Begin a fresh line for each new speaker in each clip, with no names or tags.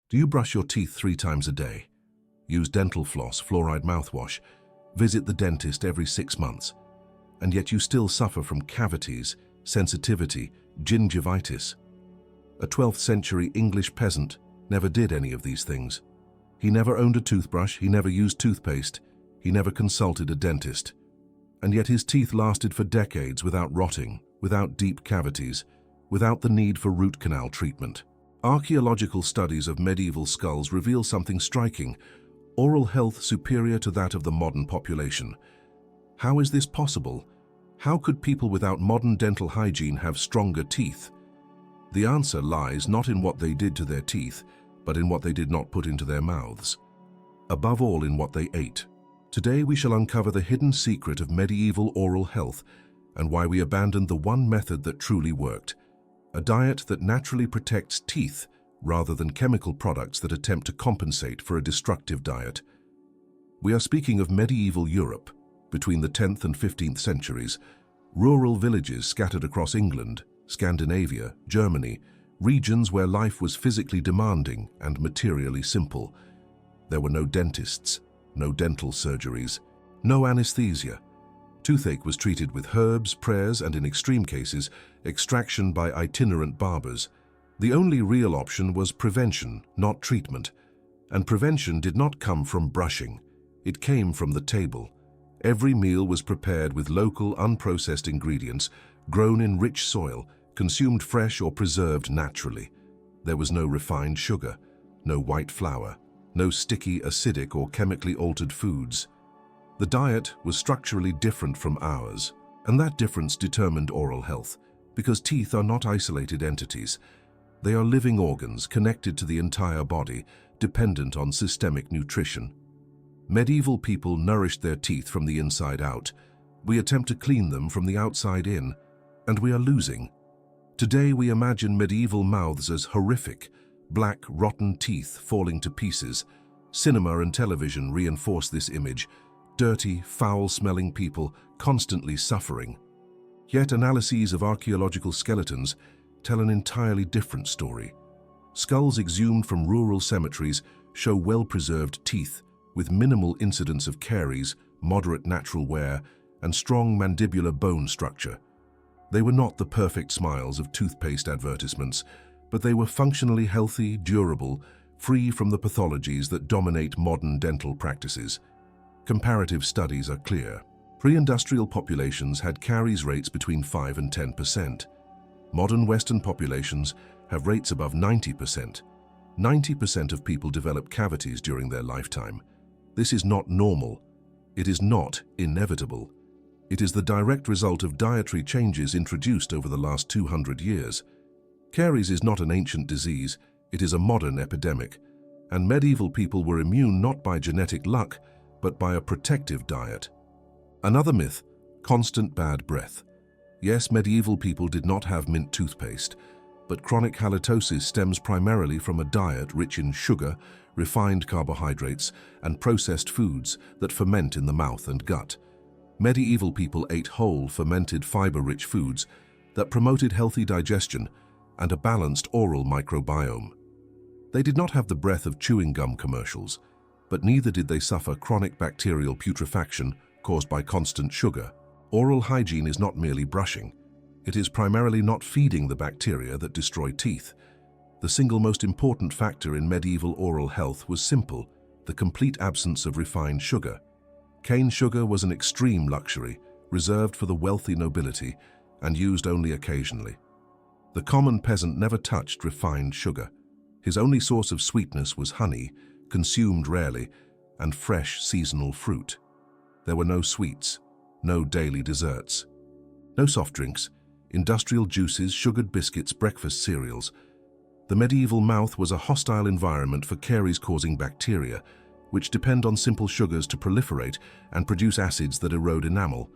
Do you brush your teeth 3 times a day? Use dental floss, fluoride mouthwash, visit the dentist every 6 months, and yet you still suffer from cavities, sensitivity, gingivitis? A 12th century English peasant never did any of these things. He never owned a toothbrush, he never used toothpaste, he never consulted a dentist. And yet his teeth lasted for decades without rotting, without deep cavities, without the need for root canal treatment. Archaeological studies of medieval skulls reveal something striking: oral health superior to that of the modern population. How is this possible? How could people without modern dental hygiene have stronger teeth? The answer lies not in what they did to their teeth, but in what they did not put into their mouths. Above all, in what they ate. Today we shall uncover the hidden secret of medieval oral health and why we abandoned the one method that truly worked: a diet that naturally protects teeth rather than chemical products that attempt to compensate for a destructive diet. We are speaking of medieval Europe, between the 10th and 15th centuries. Rural villages scattered across England, Scandinavia, Germany, regions where life was physically demanding and materially simple. There were no dentists, no dental surgeries, no anesthesia. Toothache was treated with herbs, prayers, and in extreme cases, extraction by itinerant barbers. The only real option was prevention, not treatment. And prevention did not come from brushing. It came from the table. Every meal was prepared with local, unprocessed ingredients, grown in rich soil, consumed fresh or preserved naturally. There was no refined sugar, no white flour, no sticky, acidic, or chemically altered foods. The diet was structurally different from ours, and that difference determined oral health, because teeth are not isolated entities. They are living organs connected to the entire body, dependent on systemic nutrition. Medieval people nourished their teeth from the inside out. We attempt to clean them from the outside in, and we are losing. Today we imagine medieval mouths as horrific, black, rotten teeth falling to pieces. Cinema and television reinforce this image: dirty, foul-smelling people constantly suffering. Yet analyses of archaeological skeletons tell an entirely different story. Skulls exhumed from rural cemeteries show well-preserved teeth, with minimal incidence of caries, moderate natural wear, and strong mandibular bone structure. They were not the perfect smiles of toothpaste advertisements, but they were functionally healthy, durable, free from the pathologies that dominate modern dental practices. Comparative studies are clear. Pre-industrial populations had caries rates between 5 and 10%. Modern Western populations have rates above 90%. 90% of people develop cavities during their lifetime. This is not normal. It is not inevitable. It is the direct result of dietary changes introduced over the last 200 years. Caries is not an ancient disease, it is a modern epidemic, and medieval people were immune not by genetic luck, but by a protective diet. Another myth: constant bad breath. Yes, medieval people did not have mint toothpaste, but chronic halitosis stems primarily from a diet rich in sugar, refined carbohydrates, and processed foods that ferment in the mouth and gut. Medieval people ate whole, fermented, fiber-rich foods that promoted healthy digestion and a balanced oral microbiome. They did not have the breath of chewing gum commercials, but neither did they suffer chronic bacterial putrefaction caused by constant sugar. Oral hygiene is not merely brushing. It is primarily not feeding the bacteria that destroy teeth. The single most important factor in medieval oral health was simple: the complete absence of refined sugar. Cane sugar was an extreme luxury, reserved for the wealthy nobility, and used only occasionally. The common peasant never touched refined sugar. His only source of sweetness was honey, consumed rarely, and fresh seasonal fruit. There were no sweets, no daily desserts, no soft drinks, industrial juices, sugared biscuits, breakfast cereals. The medieval mouth was a hostile environment for caries-causing bacteria, which depend on simple sugars to proliferate and produce acids that erode enamel.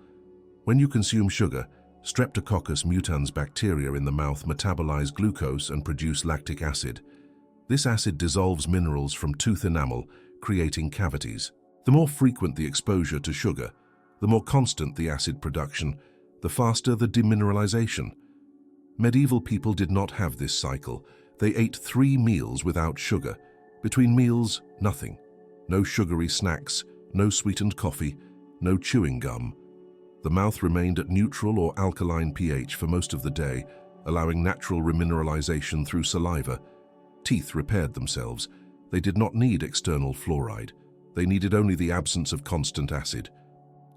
When you consume sugar, Streptococcus mutans bacteria in the mouth metabolize glucose and produce lactic acid. This acid dissolves minerals from tooth enamel, creating cavities. The more frequent the exposure to sugar, the more constant the acid production, the faster the demineralization. Medieval people did not have this cycle. They ate 3 meals without sugar, Between meals, nothing. No sugary snacks, no sweetened coffee, no chewing gum. The mouth remained at neutral or alkaline pH for most of the day, allowing natural remineralization through saliva. Teeth repaired themselves. They did not need external fluoride. They needed only the absence of constant acid.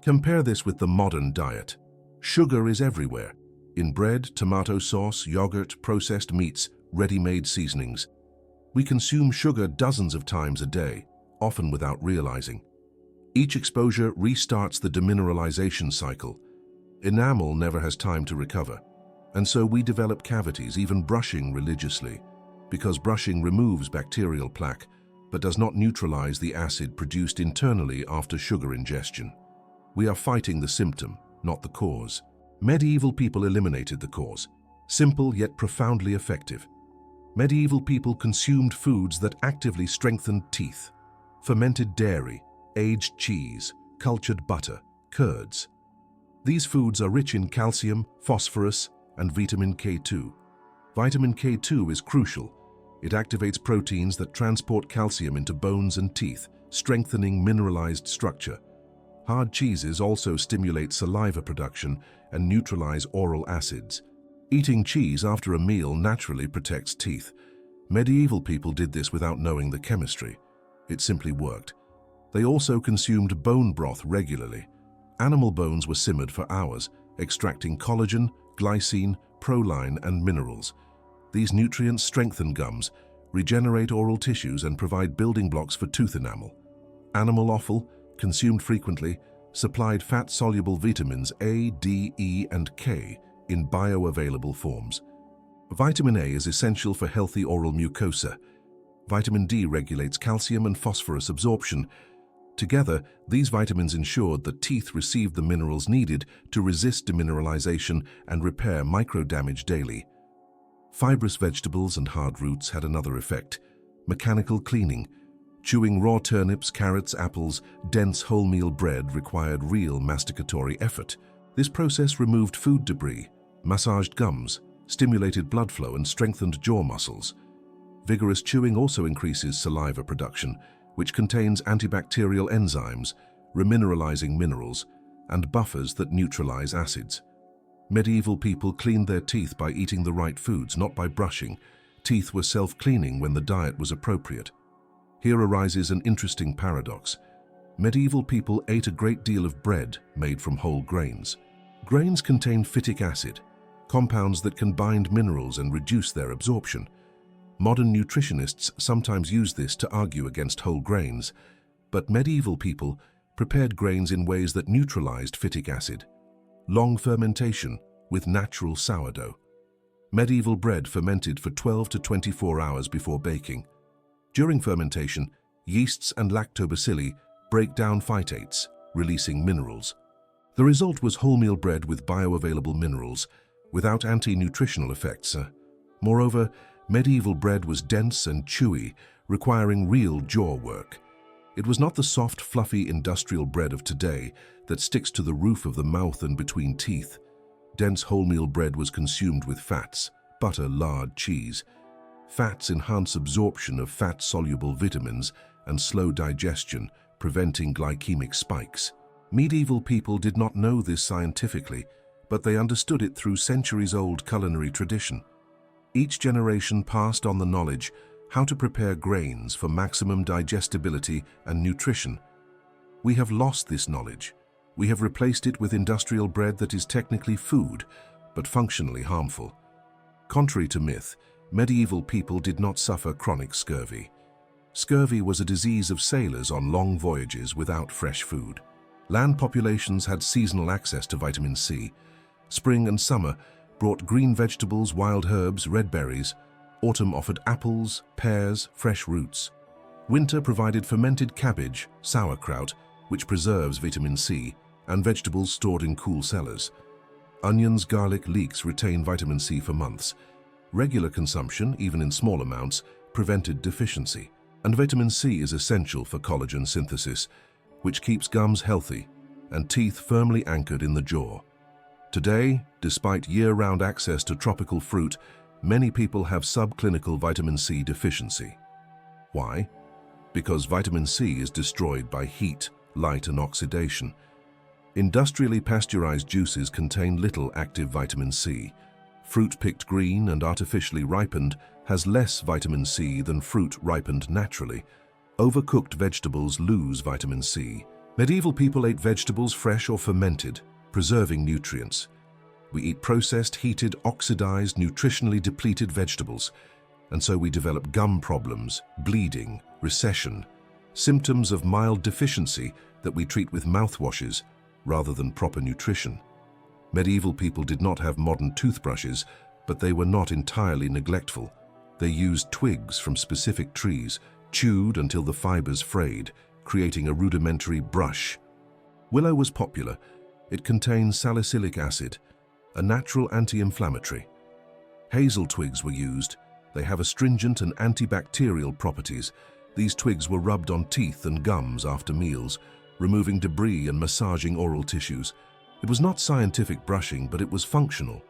Compare this with the modern diet. Sugar is everywhere. In bread, tomato sauce, yogurt, processed meats, ready-made seasonings. We consume sugar dozens of times a day, often without realizing. Each exposure restarts the demineralization cycle. Enamel never has time to recover, and so we develop cavities, even brushing religiously, because brushing removes bacterial plaque, but does not neutralize the acid produced internally after sugar ingestion. We are fighting the symptom, not the cause. Medieval people eliminated the cause. Simple yet profoundly effective. Medieval people consumed foods that actively strengthened teeth. Fermented dairy, aged cheese, cultured butter, curds. These foods are rich in calcium, phosphorus, and vitamin K2. Vitamin K2 is crucial. It activates proteins that transport calcium into bones and teeth, strengthening mineralized structure. Hard cheeses also stimulate saliva production and neutralize oral acids. Eating cheese after a meal naturally protects teeth. Medieval people did this without knowing the chemistry. It simply worked. They also consumed bone broth regularly. Animal bones were simmered for hours, extracting collagen, glycine, proline, and minerals. These nutrients strengthen gums, regenerate oral tissues, and provide building blocks for tooth enamel. Animal offal, consumed frequently, supplied fat-soluble vitamins A, D, E, and K in bioavailable forms. Vitamin A is essential for healthy oral mucosa. Vitamin D regulates calcium and phosphorus absorption. Together, these vitamins ensured that teeth received the minerals needed to resist demineralization and repair micro-damage daily. Fibrous vegetables and hard roots had another effect: mechanical cleaning. Chewing raw turnips, carrots, apples, dense wholemeal bread required real masticatory effort. This process removed food debris, massaged gums, stimulated blood flow, and strengthened jaw muscles. Vigorous chewing also increases saliva production, which contains antibacterial enzymes, remineralizing minerals, and buffers that neutralize acids. Medieval people cleaned their teeth by eating the right foods, not by brushing. Teeth were self-cleaning when the diet was appropriate. Here arises an interesting paradox. Medieval people ate a great deal of bread made from whole grains. Grains contain phytic acid, compounds that can bind minerals and reduce their absorption. Modern nutritionists sometimes use this to argue against whole grains, but medieval people prepared grains in ways that neutralized phytic acid. Long fermentation with natural sourdough. Medieval bread fermented for 12 to 24 hours before baking. During fermentation, yeasts and lactobacilli break down phytates, releasing minerals. The result was wholemeal bread with bioavailable minerals, without anti-nutritional effects. Moreover, medieval bread was dense and chewy, requiring real jaw work. It was not the soft, fluffy industrial bread of today that sticks to the roof of the mouth and between teeth. Dense wholemeal bread was consumed with fats, butter, lard, cheese. Fats enhance absorption of fat-soluble vitamins and slow digestion, preventing glycemic spikes. Medieval people did not know this scientifically, but they understood it through centuries-old culinary tradition. Each generation passed on the knowledge how to prepare grains for maximum digestibility and nutrition. We have lost this knowledge. We have replaced it with industrial bread that is technically food, but functionally harmful. Contrary to myth, medieval people did not suffer chronic scurvy. Scurvy was a disease of sailors on long voyages without fresh food. Land populations had seasonal access to vitamin C. Spring and summer brought green vegetables, wild herbs, red berries. Autumn offered apples, pears, fresh roots. Winter provided fermented cabbage, sauerkraut, which preserves vitamin C, and vegetables stored in cool cellars. Onions, garlic, leeks retain vitamin C for months. Regular consumption, even in small amounts, prevented deficiency. And vitamin C is essential for collagen synthesis, which keeps gums healthy and teeth firmly anchored in the jaw. Today, despite year-round access to tropical fruit, many people have subclinical vitamin C deficiency. Why? Because vitamin C is destroyed by heat, light, and oxidation. Industrially pasteurized juices contain little active vitamin C. Fruit picked green and artificially ripened has less vitamin C than fruit ripened naturally. Overcooked vegetables lose vitamin C. Medieval people ate vegetables fresh or fermented, preserving nutrients. We eat processed, heated, oxidized, nutritionally depleted vegetables, and so we develop gum problems, bleeding, recession, symptoms of mild deficiency that we treat with mouthwashes rather than proper nutrition. Medieval people did not have modern toothbrushes, but they were not entirely neglectful. They used twigs from specific trees, chewed until the fibers frayed, creating a rudimentary brush. Willow was popular. It contains salicylic acid, a natural anti-inflammatory. Hazel twigs were used. They have astringent and antibacterial properties. These twigs were rubbed on teeth and gums after meals, removing debris and massaging oral tissues. It was not scientific brushing, but it was functional.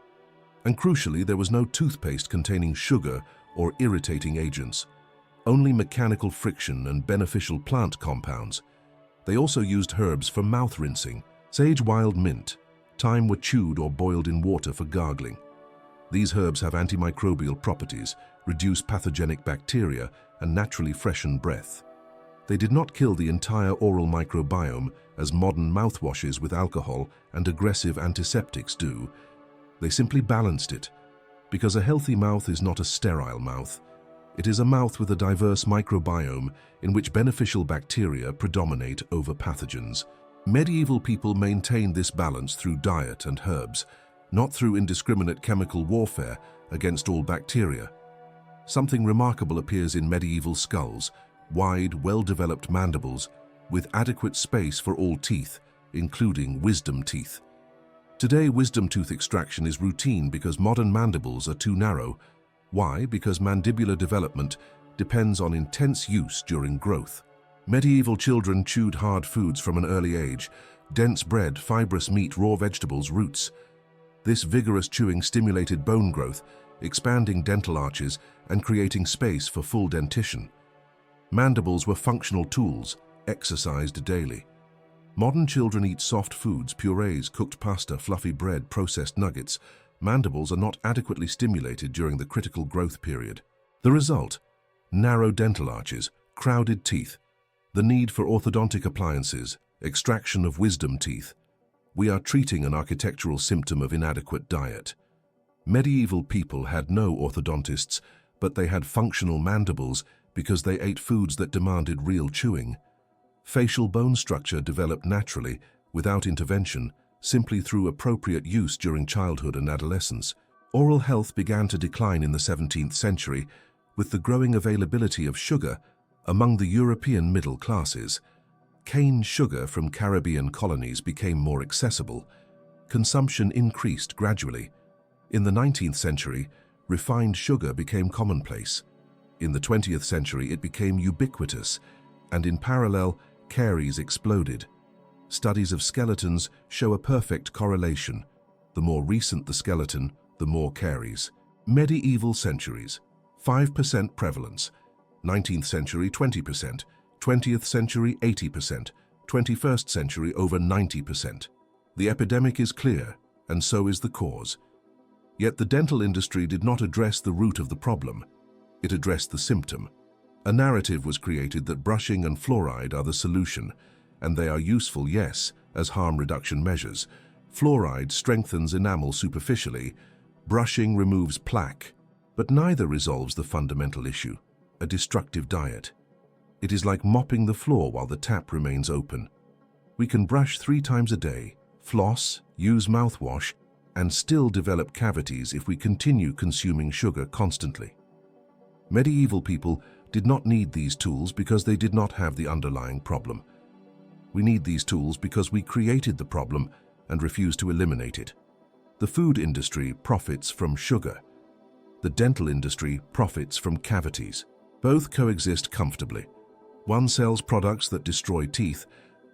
And crucially, there was no toothpaste containing sugar or irritating agents, only mechanical friction and beneficial plant compounds. They also used herbs for mouth rinsing. Sage, wild mint, thyme were chewed or boiled in water for gargling. These herbs have antimicrobial properties, reduce pathogenic bacteria, and naturally freshen breath. They did not kill the entire oral microbiome as modern mouthwashes with alcohol and aggressive antiseptics do. They simply balanced it, because a healthy mouth is not a sterile mouth. It is a mouth with a diverse microbiome in which beneficial bacteria predominate over pathogens. Medieval people maintained this balance through diet and herbs, not through indiscriminate chemical warfare against all bacteria. Something remarkable appears in medieval skulls, wide, well-developed mandibles with adequate space for all teeth, including wisdom teeth. Today, wisdom tooth extraction is routine because modern mandibles are too narrow. Why? Because mandibular development depends on intense use during growth. Medieval children chewed hard foods from an early age: dense bread, fibrous meat, raw vegetables, roots. This vigorous chewing stimulated bone growth, expanding dental arches and creating space for full dentition. Mandibles were functional tools, exercised daily. Modern children eat soft foods, purees, cooked pasta, fluffy bread, processed nuggets. Mandibles are not adequately stimulated during the critical growth period. The result? Narrow dental arches, crowded teeth, the need for orthodontic appliances, extraction of wisdom teeth. We are treating an architectural symptom of inadequate diet. Medieval people had no orthodontists, but they had functional mandibles because they ate foods that demanded real chewing. Facial bone structure developed naturally, without intervention, simply through appropriate use during childhood and adolescence. Oral health began to decline in the 17th century with the growing availability of sugar among the European middle classes. Cane sugar from Caribbean colonies became more accessible. Consumption increased gradually. In the 19th century, refined sugar became commonplace. In the 20th century, it became ubiquitous, and in parallel, caries exploded. Studies of skeletons show a perfect correlation. The more recent the skeleton, the more caries. Medieval centuries: 5% prevalence. 19th century, 20%. 20th century, 80%. 21st century, over 90%. The epidemic is clear, and so is the cause. Yet the dental industry did not address the root of the problem. It addressed the symptom. A narrative was created that brushing and fluoride are the solution, and they are useful, yes, as harm reduction measures. Fluoride strengthens enamel superficially. Brushing removes plaque, but neither resolves the fundamental issue: a destructive diet. It is like mopping the floor while the tap remains open. We can brush 3 times a day, floss, use mouthwash, and still develop cavities if we continue consuming sugar constantly. Medieval people did not need these tools because they did not have the underlying problem. We need these tools because we created the problem and refuse to eliminate it. The food industry profits from sugar. The dental industry profits from cavities. Both coexist comfortably. One sells products that destroy teeth,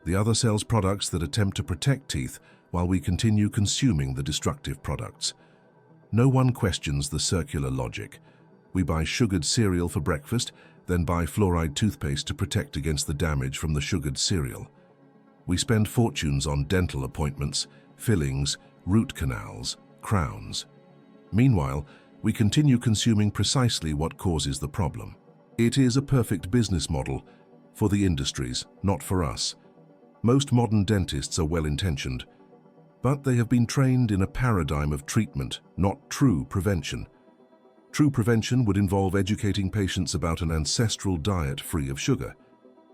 the other sells products that attempt to protect teeth while we continue consuming the destructive products. No one questions the circular logic. We buy sugared cereal for breakfast then buy fluoride toothpaste to protect against the damage from the sugared cereal. We spend fortunes on dental appointments, fillings, root canals, crowns. Meanwhile, we continue consuming precisely what causes the problem. It is a perfect business model for the industries, not for us. Most modern dentists are well-intentioned, but they have been trained in a paradigm of treatment, not true prevention. True prevention would involve educating patients about an ancestral diet free of sugar.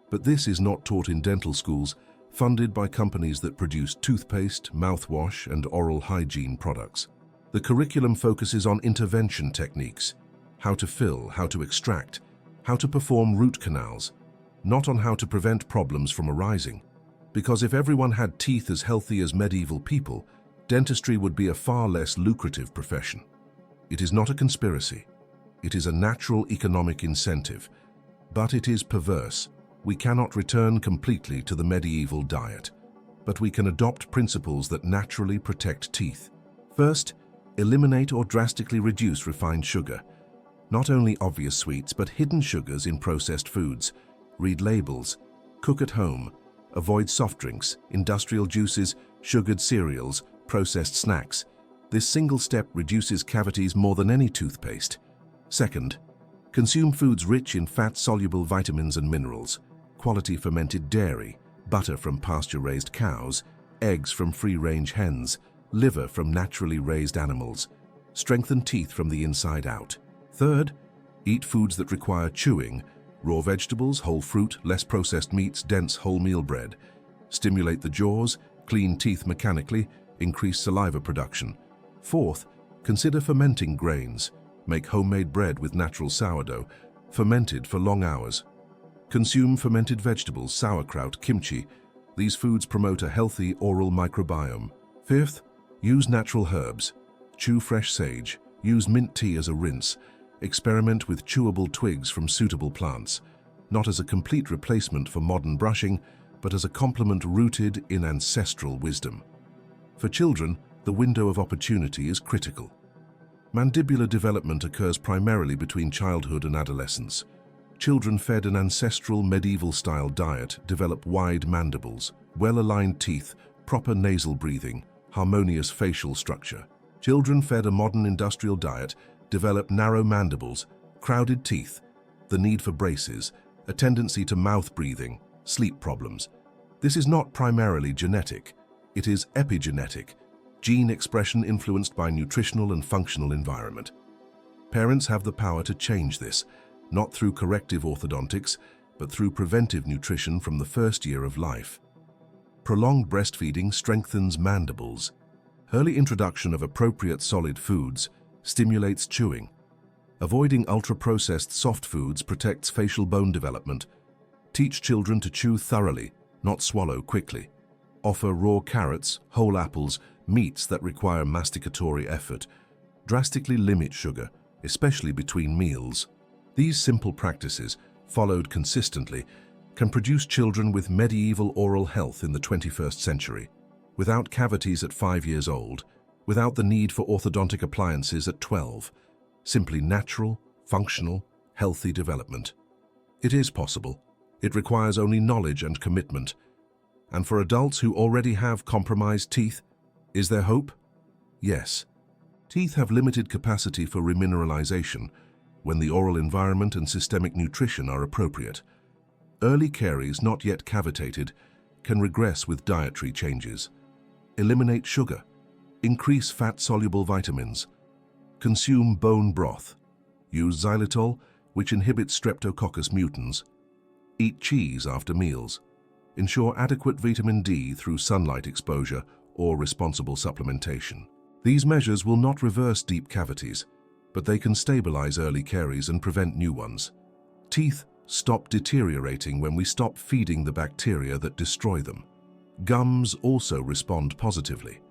But this is not taught in dental schools funded by companies that produce toothpaste, mouthwash, and oral hygiene products. The curriculum focuses on intervention techniques, how to fill, how to extract, how to perform root canals, not on how to prevent problems from arising. Because if everyone had teeth as healthy as medieval people, dentistry would be a far less lucrative profession. It is not a conspiracy. It is a natural economic incentive, but it is perverse. We cannot return completely to the medieval diet, but we can adopt principles that naturally protect teeth. First, eliminate or drastically reduce refined sugar. Not only obvious sweets, but hidden sugars in processed foods. Read labels. Cook at home. Avoid soft drinks, industrial juices, sugared cereals, processed snacks. This single step reduces cavities more than any toothpaste. Second, consume foods rich in fat-soluble vitamins and minerals. Quality fermented dairy, butter from pasture-raised cows, eggs from free-range hens, liver from naturally raised animals. Strengthen teeth from the inside out. Third, eat foods that require chewing, raw vegetables, whole fruit, less processed meats, dense wholemeal bread. Stimulate the jaws, clean teeth mechanically, increase saliva production. Fourth, consider fermenting grains. Make homemade bread with natural sourdough, fermented for long hours. Consume fermented vegetables, sauerkraut, kimchi. These foods promote a healthy oral microbiome. Fifth, use natural herbs. Chew fresh sage. Use mint tea as a rinse. Experiment with chewable twigs from suitable plants, not as a complete replacement for modern brushing, but as a complement rooted in ancestral wisdom. For children, the window of opportunity is critical. Mandibular development occurs primarily between childhood and adolescence. Children fed an ancestral medieval-style diet develop wide mandibles, well-aligned teeth, proper nasal breathing, harmonious facial structure. Children fed a modern industrial diet develop narrow mandibles, crowded teeth, the need for braces, a tendency to mouth breathing, sleep problems. This is not primarily genetic. It is epigenetic, gene expression influenced by nutritional and functional environment. Parents have the power to change this, not through corrective orthodontics, but through preventive nutrition from the first year of life. Prolonged breastfeeding strengthens mandibles. Early introduction of appropriate solid foods stimulates chewing. Avoiding ultra-processed soft foods protects facial bone development. Teach children to chew thoroughly, not swallow quickly. Offer raw carrots, whole apples, meats that require masticatory effort. Drastically limit sugar, especially between meals. These simple practices, followed consistently, can produce children with medieval oral health in the 21st century, without cavities at 5 years old, without the need for orthodontic appliances at 12. Simply natural, functional, healthy development. It is possible. It requires only knowledge and commitment. And for adults who already have compromised teeth, is there hope? Yes. Teeth have limited capacity for remineralization when the oral environment and systemic nutrition are appropriate. Early caries not yet cavitated can regress with dietary changes. Eliminate sugar. Increase fat-soluble vitamins. Consume bone broth. Use xylitol, which inhibits Streptococcus mutans. Eat cheese after meals. Ensure adequate vitamin D through sunlight exposure or responsible supplementation. These measures will not reverse deep cavities, but they can stabilize early caries and prevent new ones. Teeth stop deteriorating when we stop feeding the bacteria that destroy them. Gums also respond positively.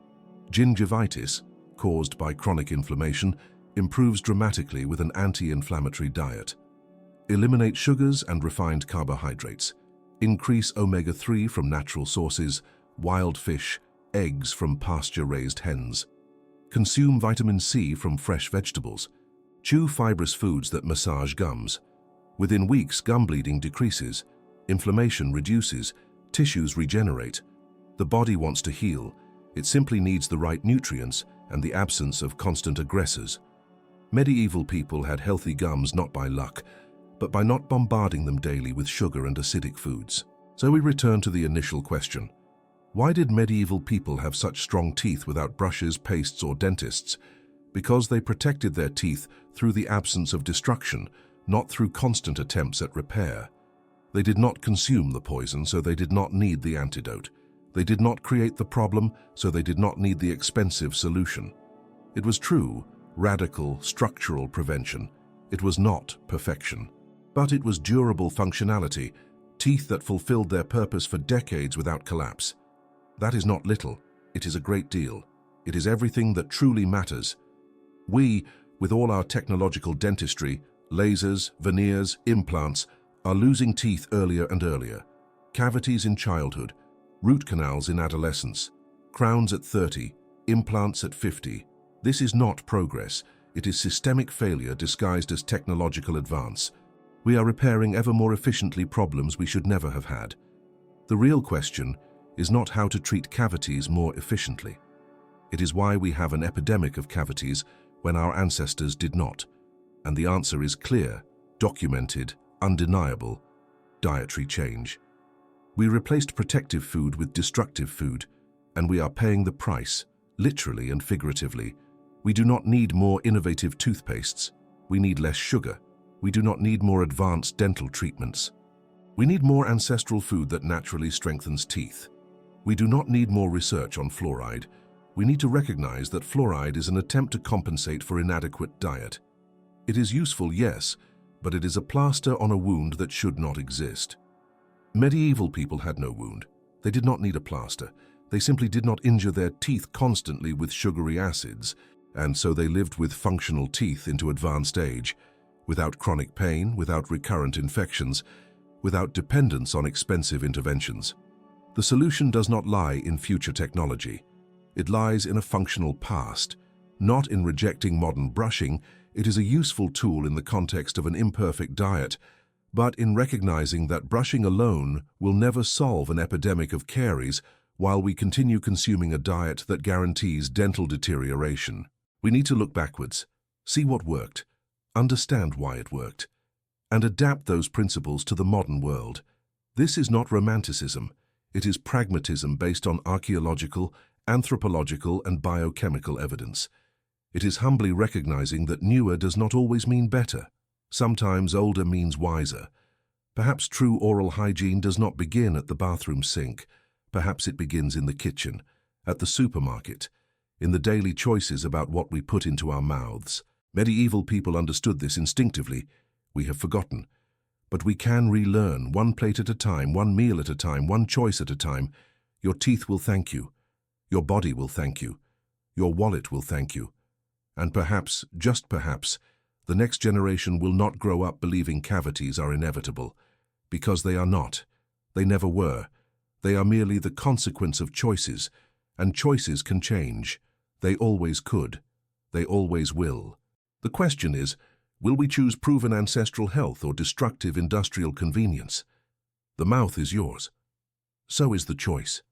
Gingivitis, caused by chronic inflammation, improves dramatically with an anti-inflammatory diet. Eliminate sugars and refined carbohydrates. Increase omega-3 from natural sources, wild fish, eggs from pasture-raised hens. Consume vitamin C from fresh vegetables. Chew fibrous foods that massage gums. Within weeks, gum bleeding decreases, inflammation reduces, tissues regenerate. The body wants to heal. It simply needs the right nutrients and the absence of constant aggressors. Medieval people had healthy gums not by luck, but by not bombarding them daily with sugar and acidic foods. So we return to the initial question. Why did medieval people have such strong teeth without brushes, pastes, or dentists? Because they protected their teeth through the absence of destruction, not through constant attempts at repair. They did not consume the poison, so they did not need the antidote. They did not create the problem, so they did not need the expensive solution. It was true, radical, structural prevention. It was not perfection. But it was durable functionality, teeth that fulfilled their purpose for decades without collapse. That is not little, it is a great deal. It is everything that truly matters. We, with all our technological dentistry, lasers, veneers, implants, are losing teeth earlier and earlier. Cavities in childhood, root canals in adolescence, crowns at 30, implants at 50. This is not progress. It is systemic failure disguised as technological advance. We are repairing ever more efficiently problems we should never have had. The real question is not how to treat cavities more efficiently. It is why we have an epidemic of cavities when our ancestors did not. And the answer is clear, documented, undeniable: dietary change. We replaced protective food with destructive food, and we are paying the price, literally and figuratively. We do not need more innovative toothpastes. We need less sugar. We do not need more advanced dental treatments. We need more ancestral food that naturally strengthens teeth. We do not need more research on fluoride. We need to recognize that fluoride is an attempt to compensate for inadequate diet. It is useful, yes, but it is a plaster on a wound that should not exist. Medieval people had no wound. They did not need a plaster. They simply did not injure their teeth constantly with sugary acids, and so they lived with functional teeth into advanced age, without chronic pain, without recurrent infections, without dependence on expensive interventions. The solution does not lie in future technology. It lies in a functional past. Not in rejecting modern brushing, it is a useful tool in the context of an imperfect diet, but in recognizing that brushing alone will never solve an epidemic of caries while we continue consuming a diet that guarantees dental deterioration. We need to look backwards, see what worked, understand why it worked, and adapt those principles to the modern world. This is not romanticism. It is pragmatism based on archaeological, anthropological, and biochemical evidence. It is humbly recognizing that newer does not always mean better. Sometimes older means wiser. Perhaps true oral hygiene does not begin at the bathroom sink. Perhaps it begins in the kitchen, at the supermarket, in the daily choices about what we put into our mouths. Medieval people understood this instinctively. We have forgotten. But we can relearn, one plate at a time, one meal at a time, one choice at a time. Your teeth will thank you. Your body will thank you. Your wallet will thank you. And perhaps, just perhaps, the next generation will not grow up believing cavities are inevitable, because they are not. They never were. They are merely the consequence of choices, and choices can change. They always could. They always will. The question is, will we choose proven ancestral health or destructive industrial convenience? The mouth is yours. So is the choice.